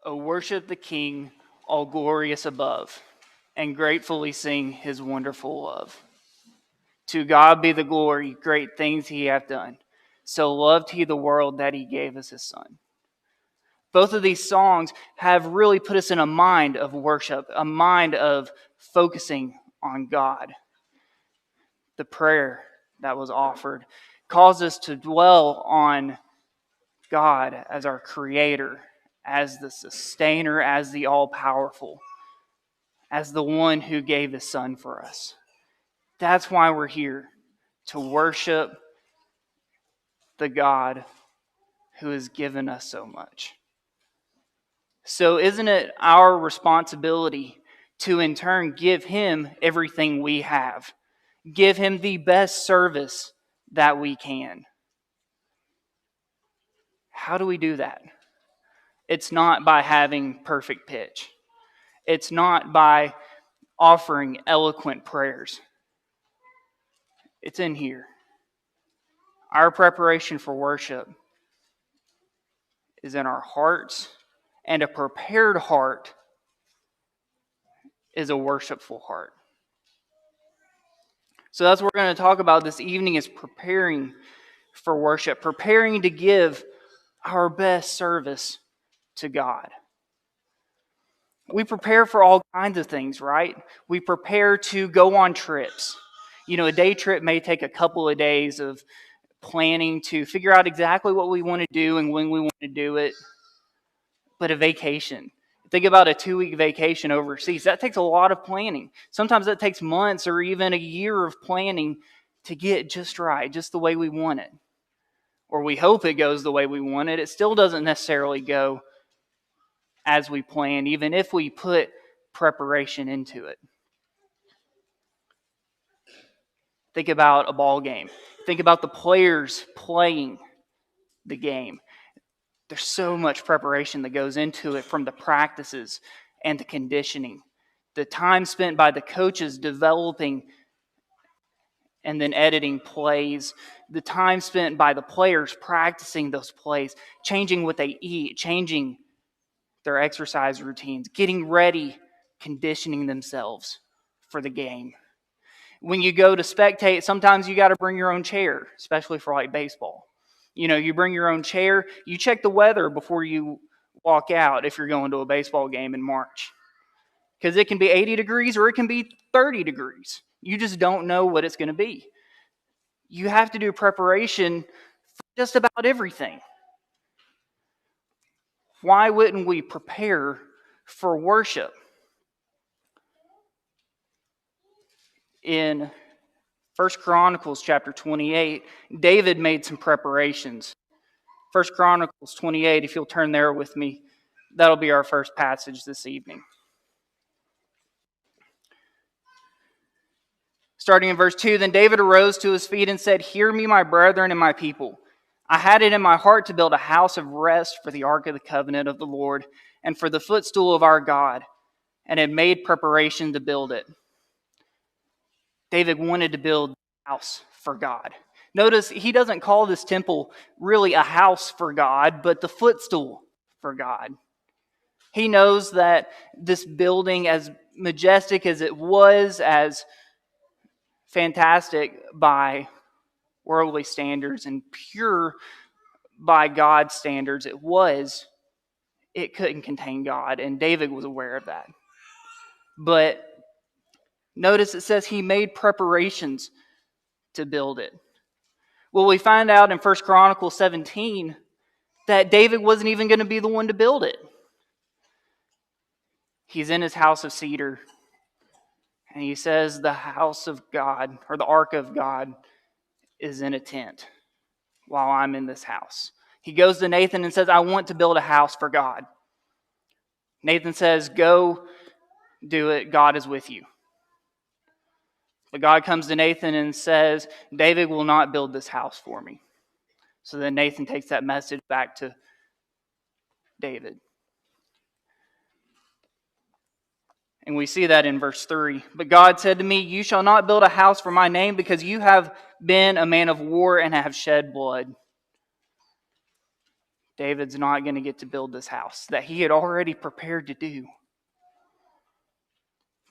O worship the King, all glorious above, and gratefully sing his wonderful love. To God be the glory, great things he hath done. So loved he the world that he gave us his Son. Both of these songs have really put us in a mind of worship, a mind of focusing on God. The prayer that was offered caused us to dwell on God as our Creator, as the Sustainer, as the All-Powerful, as the one who gave his Son for us. That's why we're here, to worship the God who has given us so much. So isn't it our responsibility to in turn give him everything we have? Give him the best service that we can. How do we do that? It's not by having perfect pitch. It's not by offering eloquent prayers. It's in here. Our preparation for worship is in our hearts, and a prepared heart is a worshipful heart. So that's what we're going to talk about this evening, is preparing for worship, preparing to give our best service to God. We prepare for all kinds of things, right? We prepare to go on trips. You know, a day trip may take a couple of days of planning to figure out exactly what we want to do and when we want to do it. But a vacation, think about a 2-week vacation overseas. That takes a lot of planning. Sometimes that takes months or even a year of planning to get just right, just the way we want it. Or we hope it goes the way we want it. It still doesn't necessarily go as we plan, even if we put preparation into it. Think about a ball game. Think about the players playing the game. There's so much preparation that goes into it, from the practices and the conditioning. The time spent by the coaches developing and then editing plays. The time spent by the players practicing those plays, changing what they eat, changing their exercise routines, getting ready, conditioning themselves for the game. When you go to spectate, sometimes you got to bring your own chair, especially for like baseball. You know, you bring your own chair. You check the weather before you walk out if you're going to a baseball game in March. Because it can be 80 degrees or it can be 30 degrees. You just don't know what it's going to be. You have to do preparation for just about everything. Why wouldn't we prepare for worship? In 1 Chronicles chapter 28, David made some preparations. 1 Chronicles 28, if you'll turn there with me, that'll be our first passage this evening. Starting in verse 2, Then David arose to his feet and said, Hear me, my brethren and my people. I had it in my heart to build a house of rest for the ark of the covenant of the Lord and for the footstool of our God, and had made preparation to build it. David wanted to build a house for God. Notice he doesn't call this temple really a house for God, but the footstool for God. He knows that this building, as majestic as it was, as fantastic by worldly standards and pure by God's standards it couldn't contain God, and David was aware of that. But notice it says he made preparations to build it. Well, we find out in 1 Chronicles 17 that David wasn't even going to be the one to build it. He's in his house of cedar, and he says the house of God, or the ark of God, is in a tent while I'm in this house. He goes to Nathan and says, I want to build a house for God. Nathan says, Go do it. God is with you. But God comes to Nathan and says, David will not build this house for me. So then Nathan takes that message back to David. And we see that in verse 3. But God said to me, You shall not build a house for my name, because you have been a man of war and have shed blood. David's not going to get to build this house that he had already prepared to do.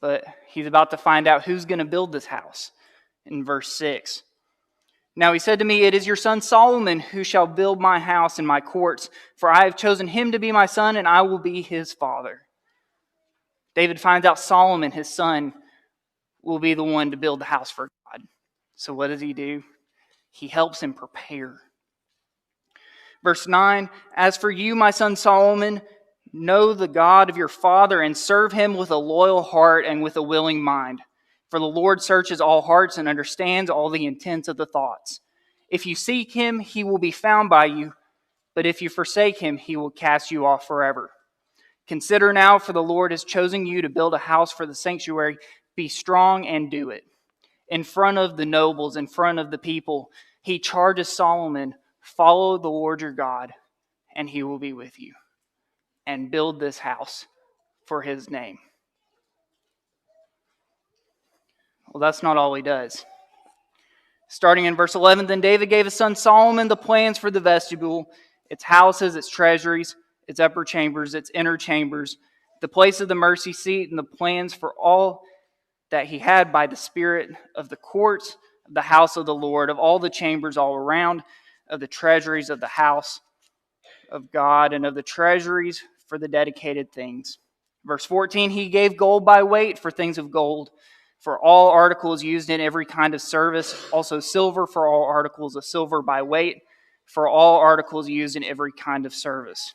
But he's about to find out who's going to build this house in verse 6. Now he said to me, "It is your son Solomon who shall build my house and my courts, for I have chosen him to be my son, and I will be his father." David finds out Solomon, his son, will be the one to build the house for God. So what does he do? He helps him prepare. Verse 9, "As for you, my son Solomon, know the God of your father and serve him with a loyal heart and with a willing mind. For the Lord searches all hearts and understands all the intents of the thoughts. If you seek him, he will be found by you, but if you forsake him, he will cast you off forever. Consider now, for the Lord has chosen you to build a house for the sanctuary. Be strong and do it." In front of the nobles, in front of the people, he charges Solomon, "Follow the Lord your God, and he will be with you. And build this house for his name." Well, that's not all he does. Starting in verse 11, "Then David gave his son Solomon the plans for the vestibule, its houses, its treasuries, its upper chambers, its inner chambers, the place of the mercy seat, and the plans for all that he had by the spirit of the courts of the house of the Lord, of all the chambers all around, of the treasuries of the house of God, and of the treasuries for the dedicated things." Verse 14, "He gave gold by weight for things of gold, for all articles used in every kind of service, also silver for all articles of silver by weight, for all articles used in every kind of service."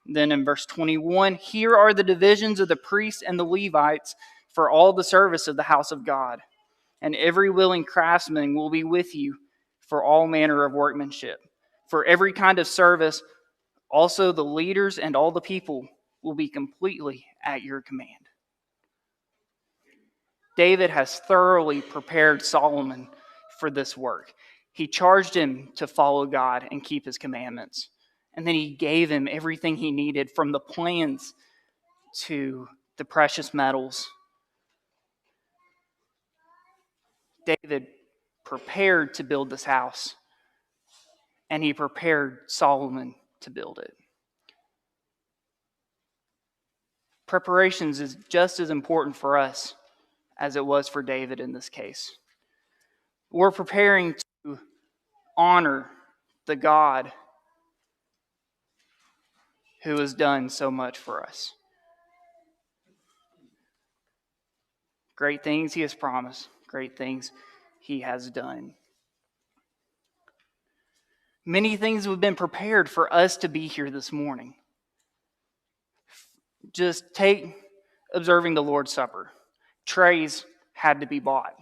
Then in verse 21, "Here are the divisions of the priests and the Levites for all the service of the house of God. And every willing craftsman will be with you for all manner of workmanship. For every kind of service, also the leaders and all the people will be completely at your command." David has thoroughly prepared Solomon for this work. He charged him to follow God and keep his commandments. And then he gave him everything he needed, from the plans to the precious metals. David prepared to build this house, and he prepared Solomon to build it. Preparations is just as important for us as it was for David in this case. We're preparing to honor the God who has done so much for us. Great things he has promised, great things he has done. Many things have been prepared for us to be here this morning. Just take observing the Lord's Supper. Trays had to be bought.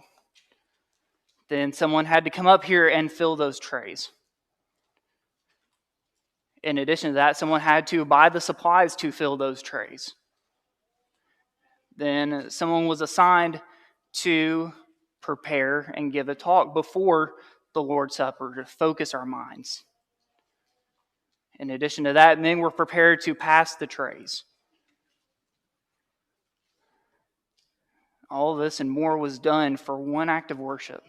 Then someone had to come up here and fill those trays. In addition to that, someone had to buy the supplies to fill those trays. Then someone was assigned to prepare and give a talk before the Lord's Supper to focus our minds. In addition to that, men were prepared to pass the trays. All this and more was done for one act of worship.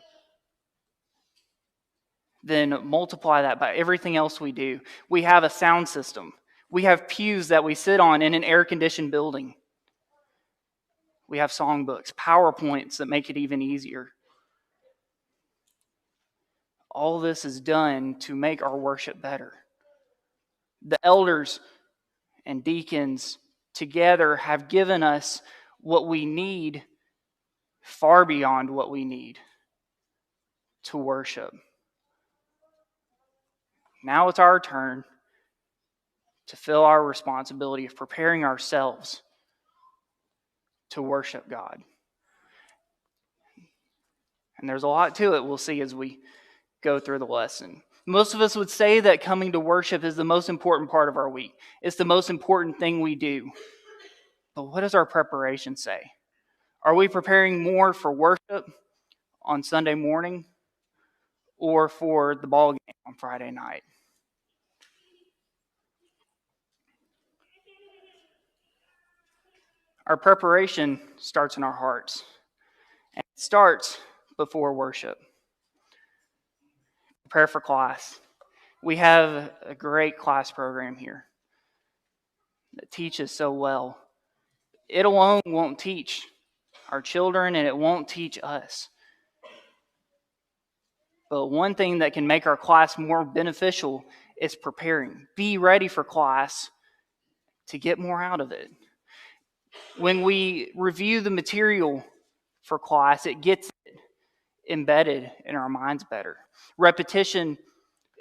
Then multiply that by everything else we do. We have a sound system. We have pews that we sit on in an air-conditioned building. We have songbooks, PowerPoints that make it even easier. All this is done to make our worship better. The elders and deacons together have given us what we need, far beyond what we need to worship. Now it's our turn to fill our responsibility of preparing ourselves to worship God. And there's a lot to it we'll see as we go through the lesson. Most of us would say that coming to worship is the most important part of our week. It's the most important thing we do. But what does our preparation say? Are we preparing more for worship on Sunday morning or for the ball game on Friday night? Our preparation starts in our hearts. And it starts before worship. Prepare for class. We have a great class program here that teaches so well. It alone won't teach our children, and it won't teach us. But one thing that can make our class more beneficial is preparing. Be ready for class to get more out of it. When we review the material for class, it gets embedded in our minds better. Repetition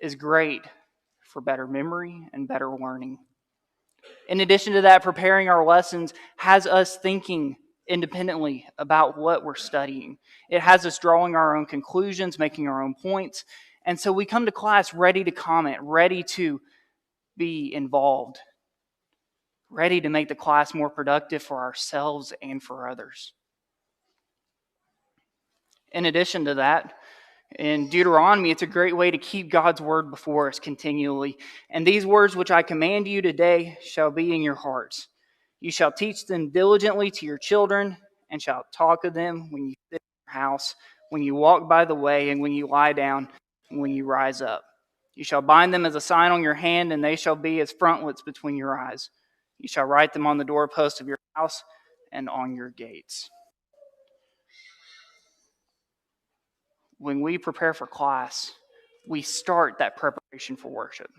is great for better memory and better learning. In addition to that, preparing our lessons has us thinking independently about what we're studying. It has us drawing our own conclusions, making our own points. And so we come to class ready to comment, ready to be involved, ready to make the class more productive for ourselves and for others. In addition to that, in Deuteronomy, it's a great way to keep God's word before us continually. And these words which I command you today shall be in your hearts. You shall teach them diligently to your children, and shall talk of them when you sit in your house, when you walk by the way, and when you lie down, and when you rise up. You shall bind them as a sign on your hand, and they shall be as frontlets between your eyes. You shall write them on the doorposts of your house and on your gates. When we prepare for class, we start that preparation for worship.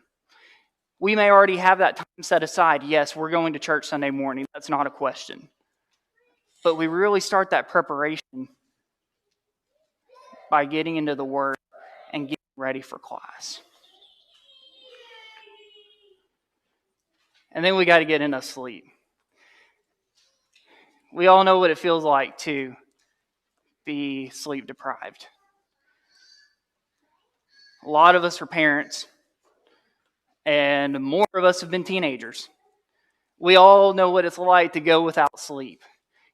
We may already have that time set aside. Yes, we're going to church Sunday morning. That's not a question. But we really start that preparation by getting into the Word and getting ready for class. And then we got to get enough sleep. We all know what it feels like to be sleep deprived. A lot of us are parents, and more of us have been teenagers. We all know what it's like to go without sleep.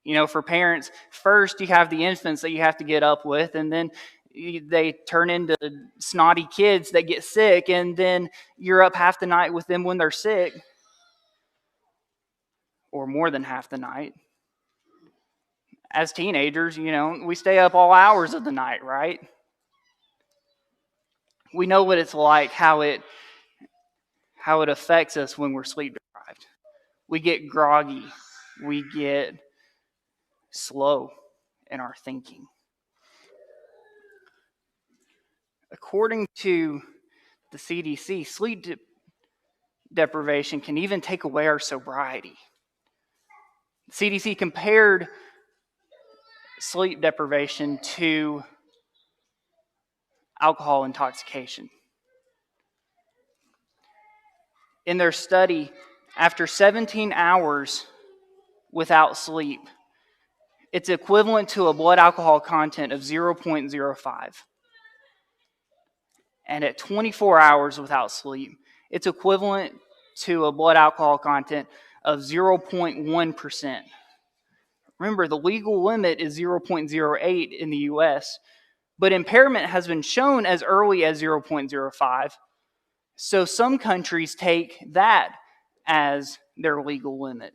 You know, for parents, first you have the infants that you have to get up with, and then they turn into snotty kids that get sick, and then you're up half the night with them when they're sick, or more than half the night. As teenagers, you know, we stay up all hours of the night, right? We know what it's like, how it affects us when we're sleep deprived. We get groggy. We get slow in our thinking. According to the CDC, sleep deprivation can even take away our sobriety. The CDC compared sleep deprivation to alcohol intoxication. In their study, after 17 hours without sleep, it's equivalent to a blood alcohol content of 0.05. And at 24 hours without sleep, it's equivalent to a blood alcohol content of 0.1%. Remember, the legal limit is 0.08 in the US, but impairment has been shown as early as 0.05. So some countries take that as their legal limit.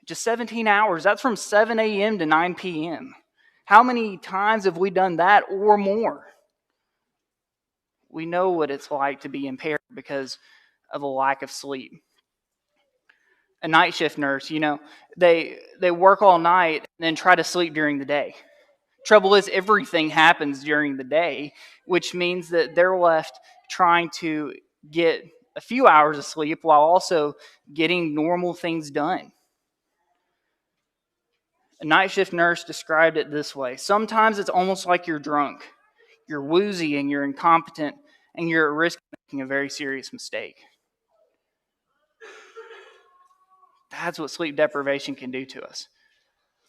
Just 17 hours, that's from 7 a.m. to 9 p.m. How many times have we done that or more? We know what it's like to be impaired because of a lack of sleep. A night shift nurse, you know, they work all night and then try to sleep during the day. Trouble is, everything happens during the day, which means that they're left trying to get a few hours of sleep while also getting normal things done. A night shift nurse described it this way: sometimes it's almost like you're drunk. You're woozy and you're incompetent, and you're at risk of making a very serious mistake. That's what sleep deprivation can do to us.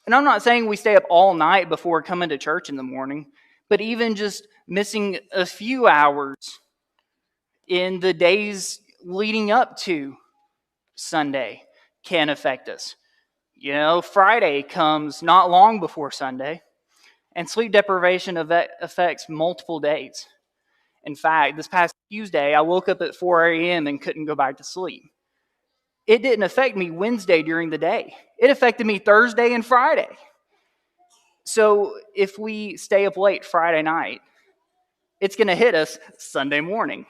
And I'm not saying we stay up all night before coming to church in the morning, but even just missing a few hours in the days leading up to Sunday can affect us. You know, Friday comes not long before Sunday, and sleep deprivation affects multiple days. In fact, this past Tuesday, I woke up at 4 a.m. and couldn't go back to sleep. It didn't affect me Wednesday during the day. It affected me Thursday and Friday. So if we stay up late Friday night, it's going to hit us Sunday morning.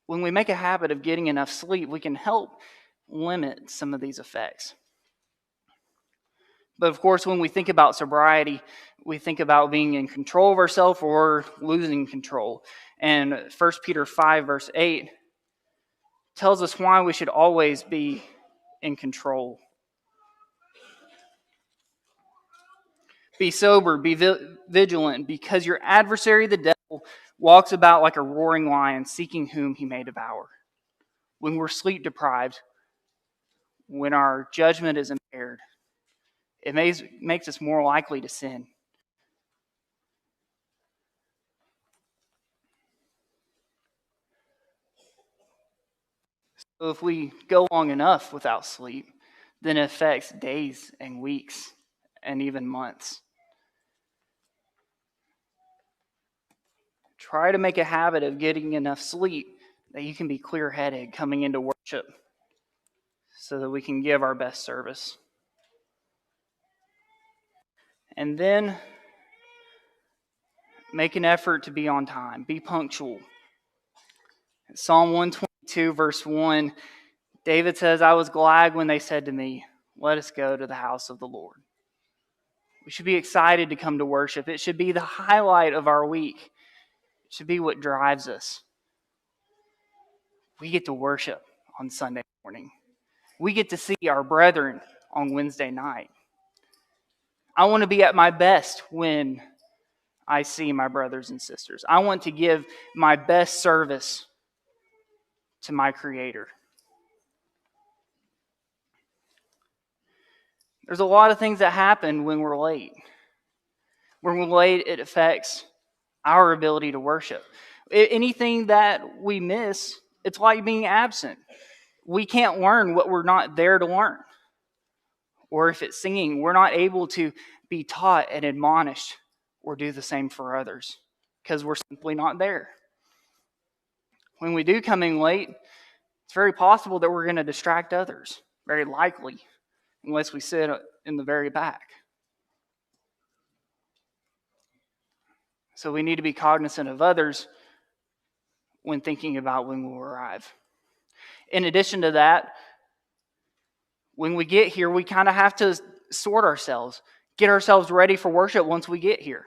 When we make a habit of getting enough sleep, we can help limit some of these effects. But of course, when we think about sobriety, we think about being in control of ourselves or losing control. And 1 Peter 5, verse 8 tells us why we should always be in control. Be sober, be vigilant, because your adversary, the devil, walks about like a roaring lion, seeking whom he may devour. When we're sleep deprived, when our judgment is impaired, it makes us more likely to sin. So if we go long enough without sleep, then it affects days and weeks and even months. Try to make a habit of getting enough sleep that you can be clear-headed coming into worship so that we can give our best service. And then make an effort to be on time. Be punctual. Psalm 122, verse 1, David says, I was glad when they said to me, let us go to the house of the Lord. We should be excited to come to worship. It should be the highlight of our week. It should be what drives us. We get to worship on Sunday morning. We get to see our brethren on Wednesday night. I want to be at my best when I see my brothers and sisters. I want to give my best service to my Creator. There's a lot of things that happen when we're late. When we're late, it affects our ability to worship. Anything that we miss, it's like being absent. We can't learn what we're not there to learn. Or if it's singing, we're not able to be taught and admonished or do the same for others because we're simply not there. When we do come in late, it's very possible that we're going to distract others, very likely, unless we sit in the very back. So we need to be cognizant of others when thinking about when we'll arrive. In addition to that, when we get here, we kind of have to sort ourselves, get ourselves ready for worship once we get here.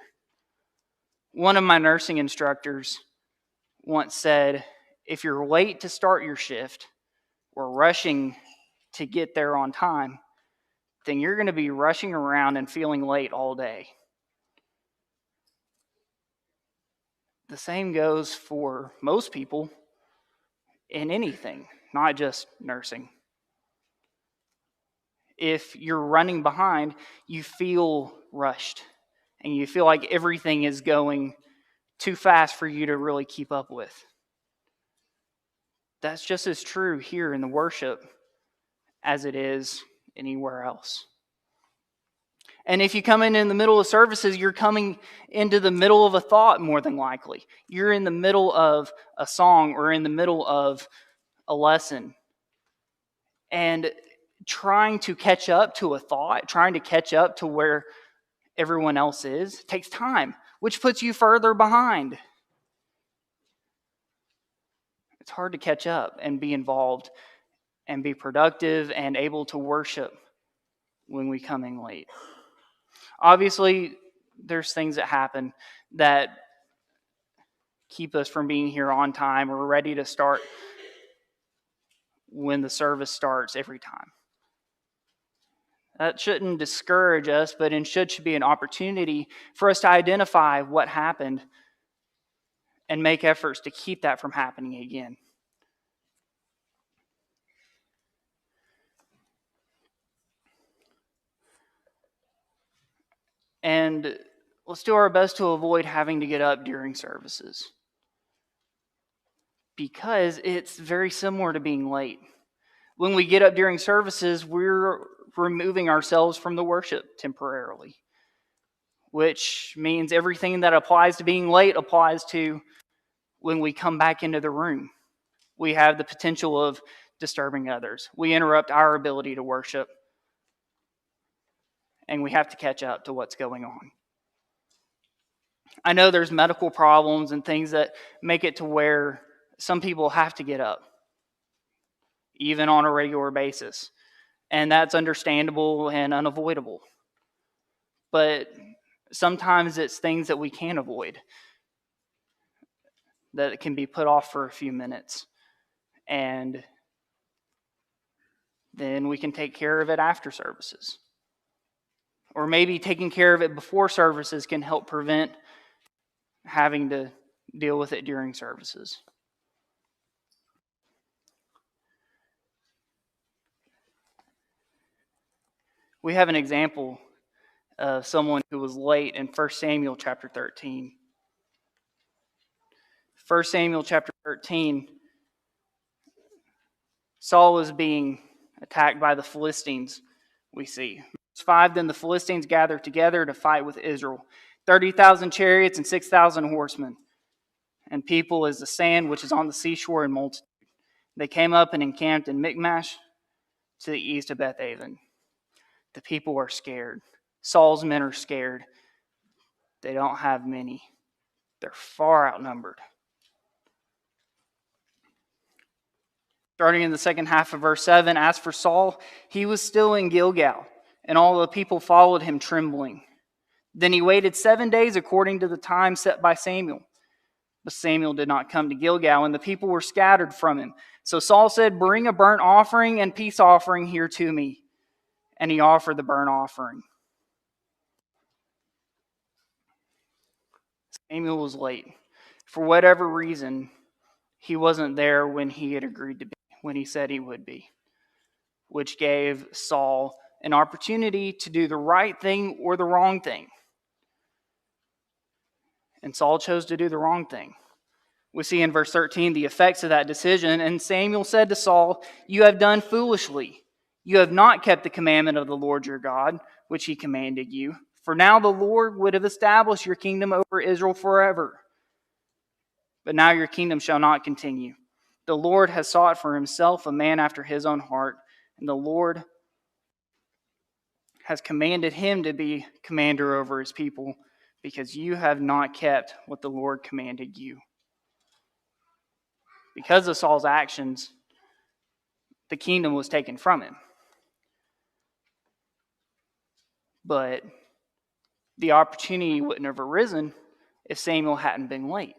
One of my nursing instructors once said, if you're late to start your shift or rushing to get there on time, then you're going to be rushing around and feeling late all day. The same goes for most people in anything, not just nursing. If you're running behind, you feel rushed and you feel like everything is going too fast for you to really keep up with. That's just as true here in the worship as it is anywhere else. And if you come in the middle of services, you're coming into the middle of a thought more than likely. You're in the middle of a song or in the middle of a lesson. And trying to catch up to a thought, trying to catch up to where everyone else is, takes time, which puts you further behind. It's hard to catch up and be involved and be productive and able to worship when we come in late. Obviously, there's things that happen that keep us from being here on time or ready to start when the service starts every time. That shouldn't discourage us, but instead should be an opportunity for us to identify what happened and make efforts to keep that from happening again. And let's do our best to avoid having to get up during services, because it's very similar to being late. When we get up during services, we're removing ourselves from the worship temporarily, which means everything that applies to being late applies to when we come back into the room. We have the potential of disturbing others. We interrupt our ability to worship, and we have to catch up to what's going on. I know there's medical problems and things that make it to where some people have to get up, even on a regular basis. And that's understandable and unavoidable. But sometimes it's things that we can't avoid, that can be put off for a few minutes. And then we can take care of it after services. Or maybe taking care of it before services can help prevent having to deal with it during services. We have an example of someone who was late in 1 Samuel chapter 13. 1 Samuel chapter 13, Saul was being attacked by the Philistines, we see. Verse 5, then the Philistines gathered together to fight with Israel, 30,000 chariots and 6,000 horsemen, and people as the sand which is on the seashore in multitude. They came up and encamped in Michmash to the east of Bethaven. The people are scared. Saul's men are scared. They don't have many. They're far outnumbered. Starting in the second half of verse 7, as for Saul, he was still in Gilgal, and all the people followed him trembling. Then he waited 7 days according to the time set by Samuel. But Samuel did not come to Gilgal, and the people were scattered from him. So Saul said, bring a burnt offering and peace offering here to me. And he offered the burnt offering. Samuel was late. For whatever reason, he wasn't there when he had agreed to be, when he said he would be, which gave Saul an opportunity to do the right thing or the wrong thing. And Saul chose to do the wrong thing. We see in verse 13 the effects of that decision. And Samuel said to Saul, you have done foolishly. You have not kept the commandment of the Lord your God, which he commanded you. For now the Lord would have established your kingdom over Israel forever. But now your kingdom shall not continue. The Lord has sought for himself a man after his own heart, and the Lord has commanded him to be commander over his people, because you have not kept what the Lord commanded you. Because of Saul's actions, the kingdom was taken from him. But the opportunity wouldn't have arisen if Samuel hadn't been late.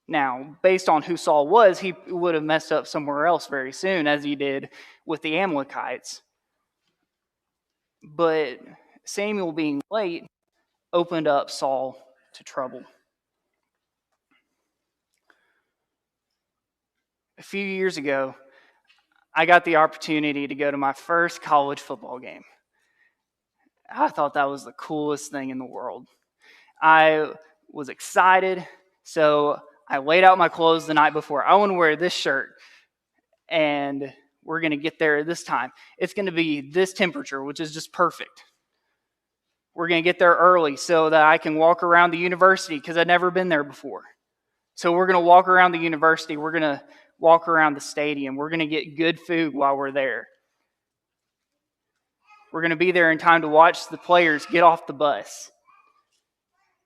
Now, based on who Saul was, he would have messed up somewhere else very soon, as he did with the Amalekites. But Samuel being late opened up Saul to trouble. A few years ago, I got the opportunity to go to my first college football game. I thought that was the coolest thing in the world. I was excited, so I laid out my clothes the night before. I want to wear this shirt, and we're going to get there this time. It's going to be this temperature, which is just perfect. We're going to get there early so that I can walk around the university because I'd never been there before. So we're going to walk around the university. We're going to walk around the stadium. We're going to get good food while we're there. We're going to be there in time to watch the players get off the bus.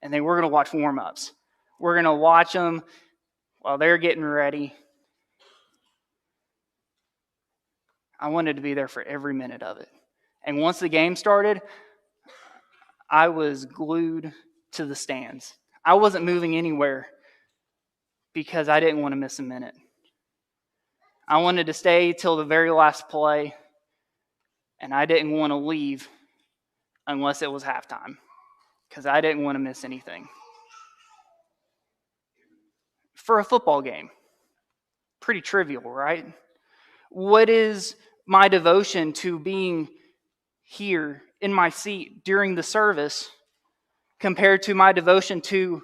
And then we're going to watch warm-ups. We're going to watch them while they're getting ready. I wanted to be there for every minute of it. And once the game started, I was glued to the stands. I wasn't moving anywhere because I didn't want to miss a minute. I wanted to stay till the very last play, and I didn't want to leave unless it was halftime because I didn't want to miss anything. For a football game, pretty trivial, right? What is my devotion to being here in my seat during the service compared to my devotion to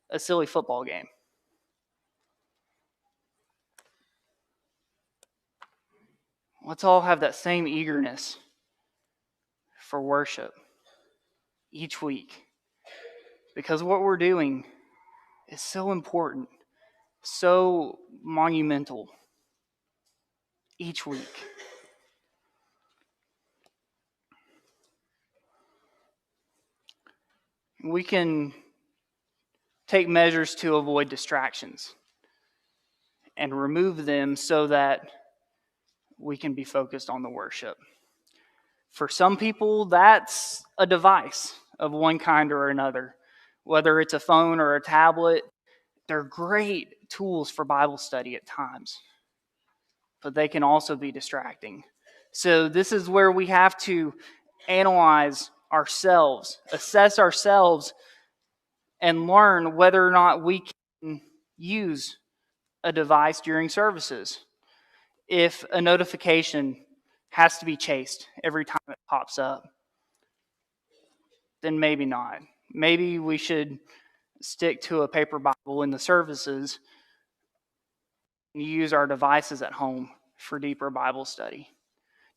a silly football game? Let's all have that same eagerness for worship each week, because what we're doing is so important, so monumental each week. We can take measures to avoid distractions and remove them so that we can be focused on the worship. For some people, that's a device of one kind or another, whether it's a phone or a tablet. They're great tools for Bible study at times, but they can also be distracting. So this is where we have to analyze ourselves, assess ourselves, and learn whether or not we can use a device during services. If a notification has to be chased every time it pops up, then maybe not. Maybe we should stick to a paper Bible in the services and use our devices at home for deeper Bible study.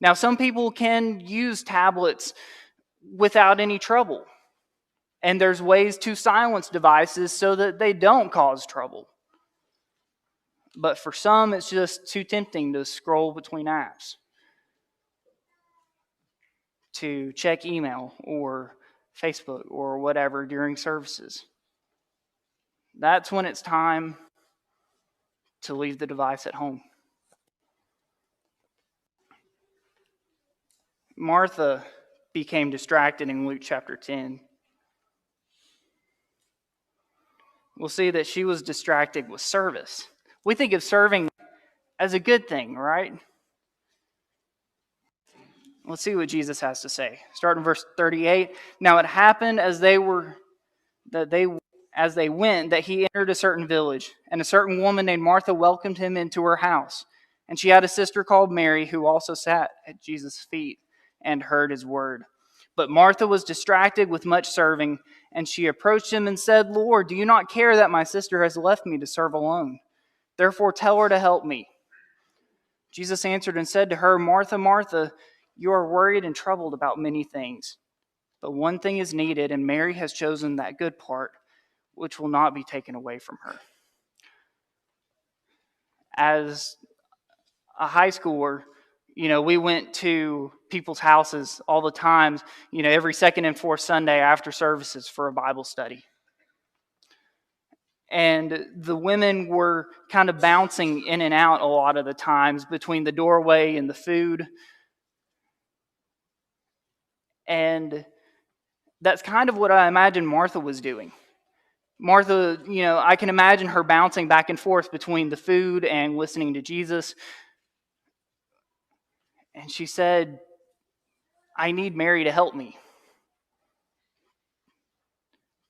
Now, some people can use tablets without any trouble, and there's ways to silence devices so that they don't cause trouble. But for some, it's just too tempting to scroll between apps, to check email or Facebook or whatever during services. That's when it's time to leave the device at home. Martha became distracted in Luke chapter 10. We'll see that she was distracted with service. We think of serving as a good thing, right? Let's see what Jesus has to say. Start in verse 38. Now it happened as they went that he entered a certain village, and a certain woman named Martha welcomed him into her house. And she had a sister called Mary, who also sat at Jesus' feet and heard his word. But Martha was distracted with much serving, and she approached him and said, Lord, do you not care that my sister has left me to serve alone? Therefore tell her to help me. Jesus answered and said to her, Martha, Martha, you are worried and troubled about many things, but one thing is needed, and Mary has chosen that good part, which will not be taken away from her. As a high schooler, we went to people's houses all the time, every second and fourth Sunday after services for a Bible study. And the women were kind of bouncing in and out a lot of the times between the doorway and the food. And that's kind of what I imagine Martha was doing. Martha, I can imagine her bouncing back and forth between the food and listening to Jesus. And she said, I need Mary to help me.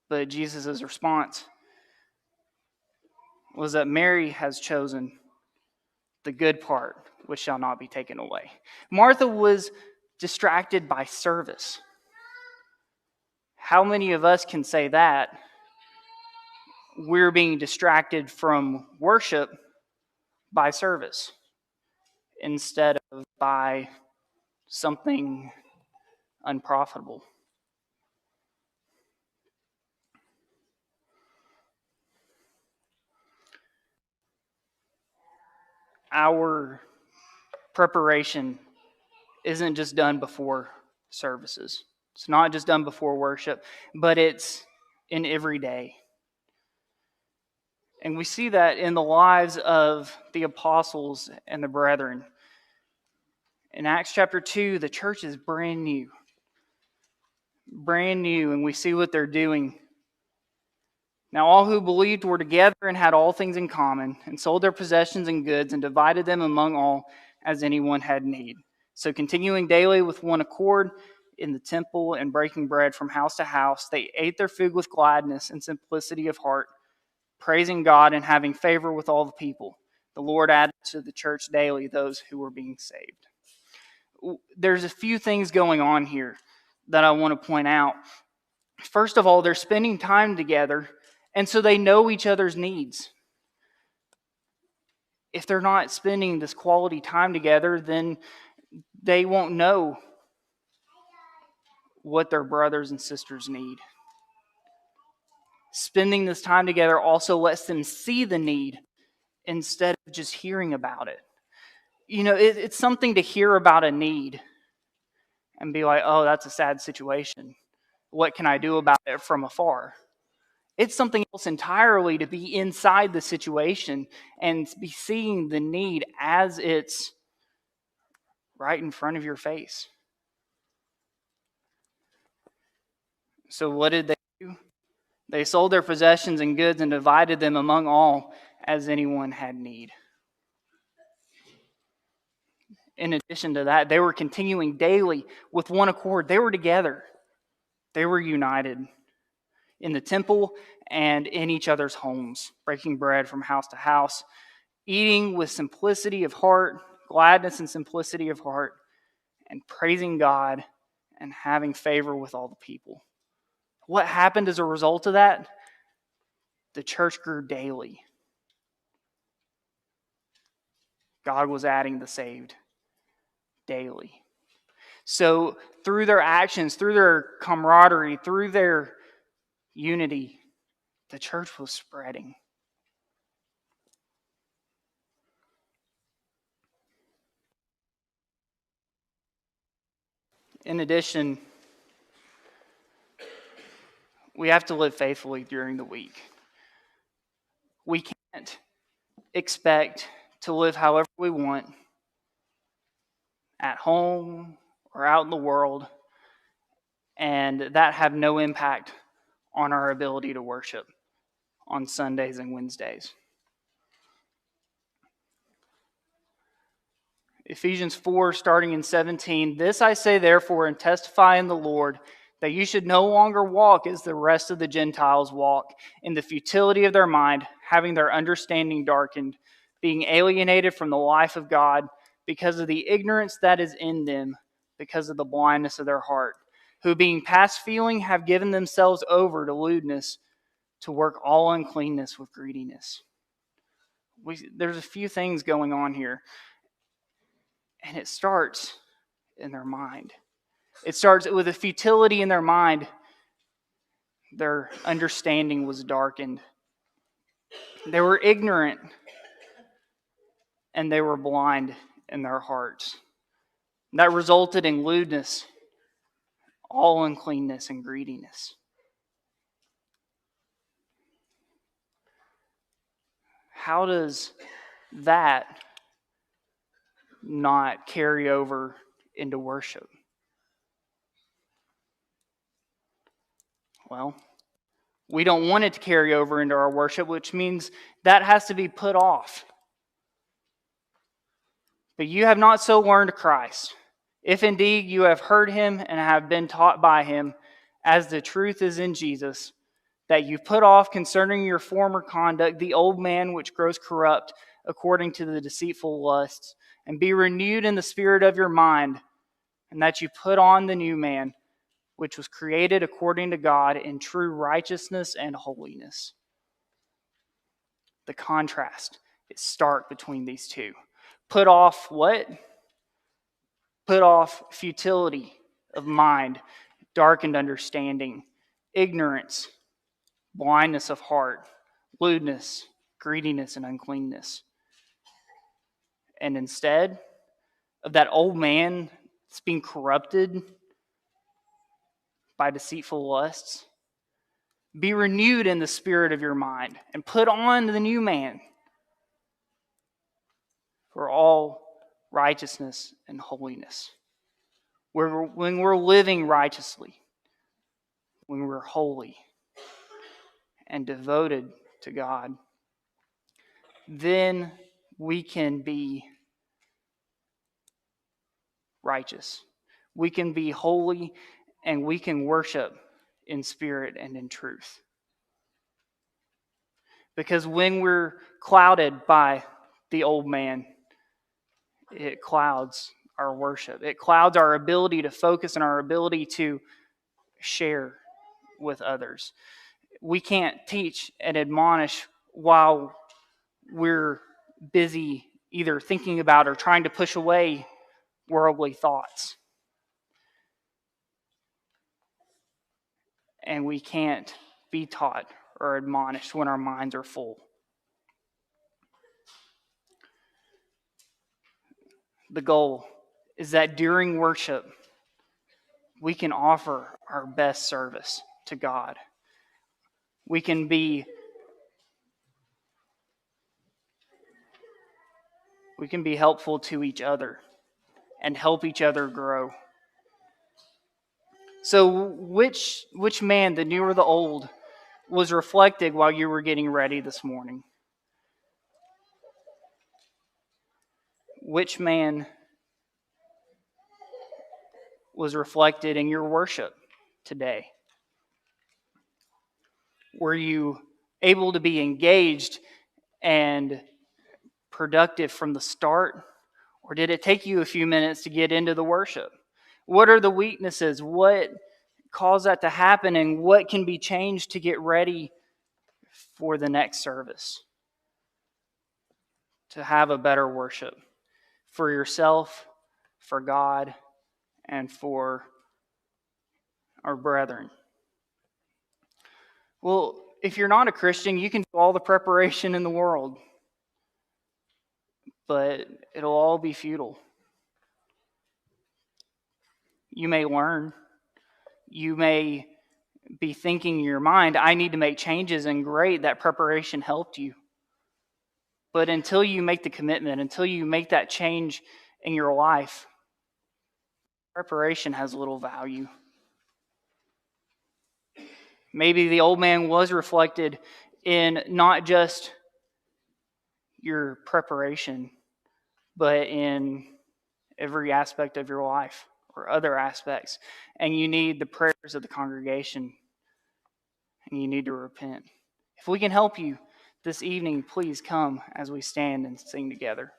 But Jesus' response was that Mary has chosen the good part, which shall not be taken away. Martha was distracted by service. How many of us can say that? We're being distracted from worship by service instead of by something unprofitable. Our preparation isn't just done before services. It's not just done before worship, but it's in every day. And we see that in the lives of the apostles and the brethren. In Acts chapter 2, the church is brand new. Brand new, and we see what they're doing. Now all who believed were together and had all things in common, and sold their possessions and goods, and divided them among all as anyone had need. So continuing daily with one accord in the temple and breaking bread from house to house, they ate their food with gladness and simplicity of heart, praising God and having favor with all the people. The Lord added to the church daily those who were being saved. There's a few things going on here that I want to point out. First of all, they're spending time together, and so they know each other's needs. If they're not spending this quality time together, then they won't know what their brothers and sisters need. Spending this time together also lets them see the need instead of just hearing about it. It's something to hear about a need and be like, oh, that's a sad situation. what can I do about it from afar? It's something else entirely to be inside the situation and be seeing the need as it's right in front of your face. So what did they do? They sold their possessions and goods and divided them among all as anyone had need. In addition to that, they were continuing daily with one accord. They were together. They were united in the temple and in each other's homes, breaking bread from house to house, eating with simplicity of heart, gladness and simplicity of heart, and praising God and having favor with all the people. What happened as a result of that? The church grew daily. God was adding the saved daily. So through their actions, through their camaraderie, through their unity, the church was spreading. In addition, we have to live faithfully during the week. We can't expect to live however we want at home or out in the world and that have no impact on our ability to worship on Sundays and Wednesdays. Ephesians 4, starting in 17, "This I say therefore and testify in the Lord, that you should no longer walk as the rest of the Gentiles walk, in the futility of their mind, having their understanding darkened, being alienated from the life of God because of the ignorance that is in them, because of the blindness of their heart, who being past feeling have given themselves over to lewdness, to work all uncleanness with greediness." There's a few things going on here. And it starts in their mind. It starts with a futility in their mind. Their understanding was darkened. They were ignorant and they were blind in their hearts. That resulted in lewdness, all uncleanness, and greediness. How does that not carry over into worship? Well, we don't want it to carry over into our worship, which means that has to be put off. But you have not so learned Christ, if indeed you have heard him and have been taught by him, as the truth is in Jesus, that you put off concerning your former conduct the old man which grows corrupt according to the deceitful lusts, and be renewed in the spirit of your mind, and that you put on the new man, which was created according to God in true righteousness and holiness. The contrast is stark between these two. Put off what? Put off futility of mind, darkened understanding, ignorance, blindness of heart, lewdness, greediness, and uncleanness. And instead of that old man that's being corrupted by deceitful lusts, be renewed in the spirit of your mind and put on the new man for all righteousness and holiness. When we're living righteously, when we're holy and devoted to God, then we can be righteous. We can be holy and we can worship in spirit and in truth. Because when we're clouded by the old man, it clouds our worship. It clouds our ability to focus and our ability to share with others. We can't teach and admonish while we're busy either thinking about or trying to push away worldly thoughts. And we can't be taught or admonished when our minds are full. The goal is that during worship, we can offer our best service to God. We can be helpful to each other and help each other grow. So which man, the new or the old, was reflected while you were getting ready this morning? Which man was reflected in your worship today? Were you able to be engaged and productive from the start? Or did it take you a few minutes to get into the worship? What are the weaknesses? What caused that to happen? And what can be changed to get ready for the next service? To have a better worship for yourself, for God, and for our brethren. Well, if you're not a Christian, you can do all the preparation in the world, but it'll all be futile. You may learn. You may be thinking in your mind, I need to make changes, and great, that preparation helped you. But until you make the commitment, until you make that change in your life, preparation has little value. Maybe the old man was reflected in not just your preparation, but in every aspect of your life or other aspects. And you need the prayers of the congregation, and you need to repent. If we can help you this evening, please come as we stand and sing together.